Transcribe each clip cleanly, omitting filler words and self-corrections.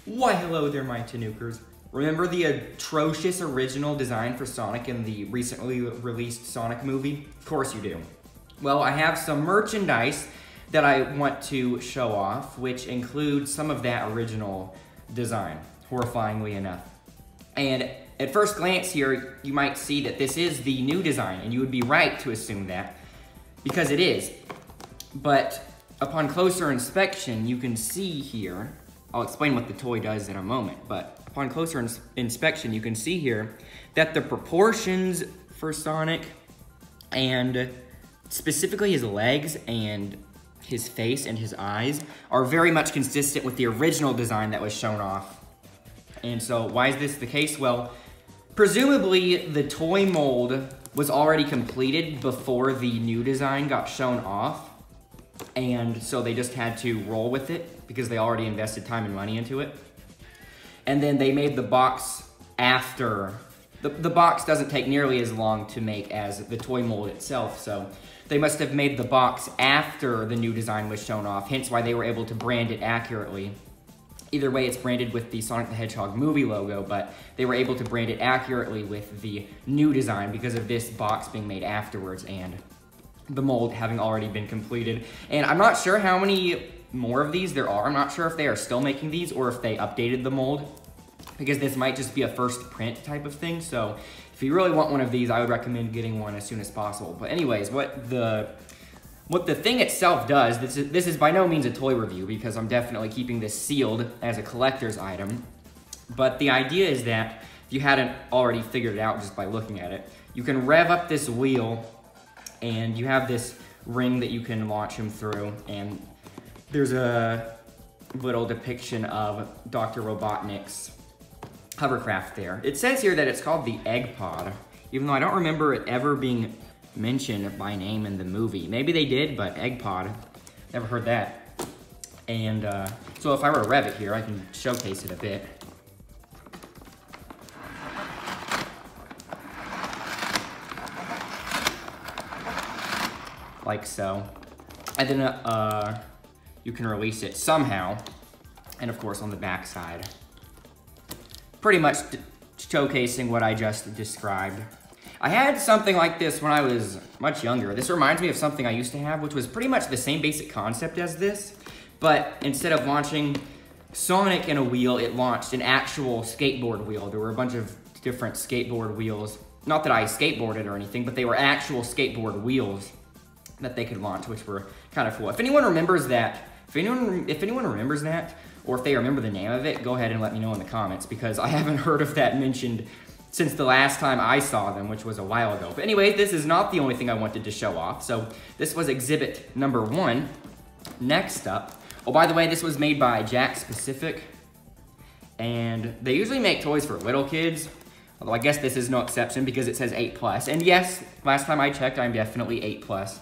Why hello there, my Tanukers. Remember the atrocious original design for Sonic in the recently released Sonic movie? Of course you do. Well, I have some merchandise that I want to show off, which includes some of that original design, horrifyingly enough. And at first glance here, you might see that this is the new design, and you would be right to assume that, because it is. But upon closer inspection, you can see here, I'll explain what the toy does in a moment, but upon closer inspection, you can see here that the proportions for Sonic, and specifically his legs and his face and his eyes, are very much consistent with the original design that was shown off. And so why is this the case? Well, presumably the toy mold was already completed before the new design got shown off. And so they just had to roll with it because they already invested time and money into it. And then they made the box after. The box doesn't take nearly as long to make as the toy mold itself, so they must have made the box after the new design was shown off, hence why they were able to brand it accurately. Either way, it's branded with the Sonic the Hedgehog movie logo, but they were able to brand it accurately with the new design because of this box being made afterwards and the mold having already been completed. And I'm not sure how many more of these there are. I'm not sure if they are still making these or if they updated the mold, because this might just be a first print type of thing. So if you really want one of these, I would recommend getting one as soon as possible. But anyways, what the thing itself does, this is by no means a toy review because I'm definitely keeping this sealed as a collector's item. But the idea is that, if you hadn't already figured it out just by looking at it, you can rev up this wheel and you have this ring that you can launch him through, and there's a little depiction of Dr. Robotnik's hovercraft there. It says here that it's called the Egg Pod, even though I don't remember it ever being mentioned by name in the movie. Maybe they did, but Egg Pod, never heard that. And so if I were to rev it here, I can showcase it a bit. Like so. And then you can release it somehow. And of course on the back side. Pretty much showcasing what I just described. I had something like this when I was much younger. This reminds me of something I used to have, which was pretty much the same basic concept as this, but instead of launching Sonic in a wheel, it launched an actual skateboard wheel. There were a bunch of different skateboard wheels. Not that I skateboarded or anything, but they were actual skateboard wheels that they could launch, which were kind of cool. If anyone remembers that, if anyone remembers that, or if they remember the name of it, go ahead and let me know in the comments, because I haven't heard of that mentioned since the last time I saw them, which was a while ago. But anyway, this is not the only thing I wanted to show off. So this was exhibit number 1. Next up, oh, by the way, this was made by Jakks Pacific, and they usually make toys for little kids, although I guess this is no exception because it says 8+. And yes, last time I checked, I'm definitely 8+.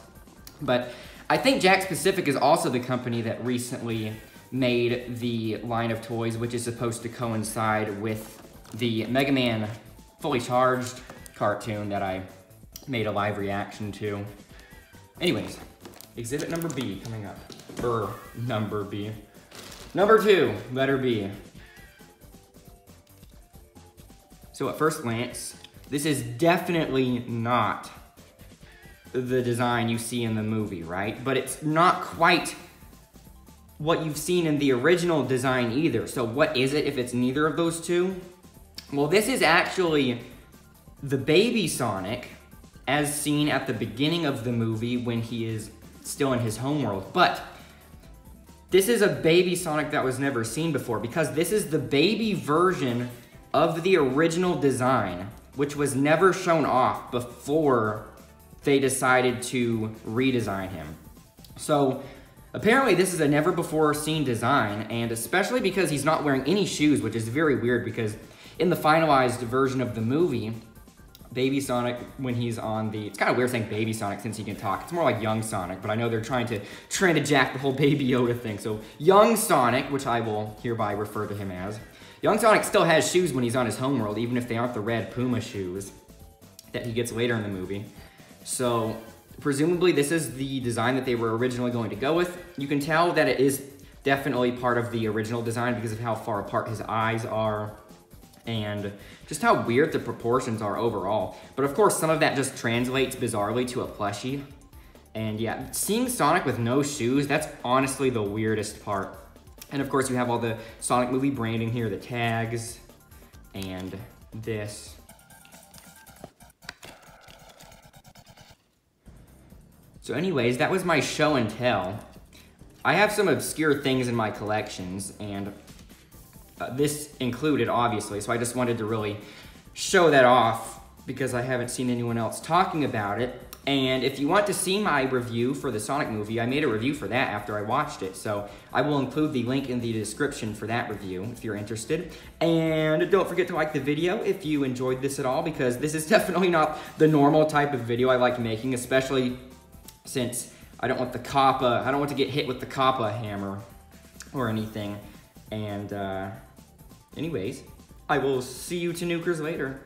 But I think Jakks Pacific is also the company that recently made the line of toys, which is supposed to coincide with the Mega Man Fully Charged cartoon that I made a live reaction to. Anyways, exhibit number B coming up. Number B. Number 2, letter B. So at first glance, this is definitely not the design you see in the movie, right? But it's not quite what you've seen in the original design either. So what is it if it's neither of those two? Well, this is actually the baby Sonic as seen at the beginning of the movie when he is still in his homeworld. But this is a baby Sonic that was never seen before, because this is the baby version of the original design, which was never shown off before they decided to redesign him. So apparently this is a never before seen design, and especially because he's not wearing any shoes, which is very weird because in the finalized version of the movie, Baby Sonic, when he's on the, it's kind of weird saying Baby Sonic since he can talk. It's more like Young Sonic, but I know they're trying to jack the whole Baby Yoda thing. So Young Sonic, which I will hereby refer to him as, Young Sonic still has shoes when he's on his homeworld, even if they aren't the red Puma shoes that he gets later in the movie. So presumably this is the design that they were originally going to go with. You can tell that it is definitely part of the original design because of how far apart his eyes are and just how weird the proportions are overall. But of course, some of that just translates bizarrely to a plushie. And yeah, seeing Sonic with no shoes, that's honestly the weirdest part. And of course, you have all the Sonic movie branding here, the tags, and this. So anyways, that was my show and tell. I have some obscure things in my collections, and this included, obviously, so I just wanted to really show that off because I haven't seen anyone else talking about it. And if you want to see my review for the Sonic movie, I made a review for that after I watched it, so I will include the link in the description for that review if you're interested. And don't forget to like the video if you enjoyed this at all, because this is definitely not the normal type of video I like making, especially since I don't want to get hit with the Kappa hammer or anything. And anyways, I will see you Tanukers later.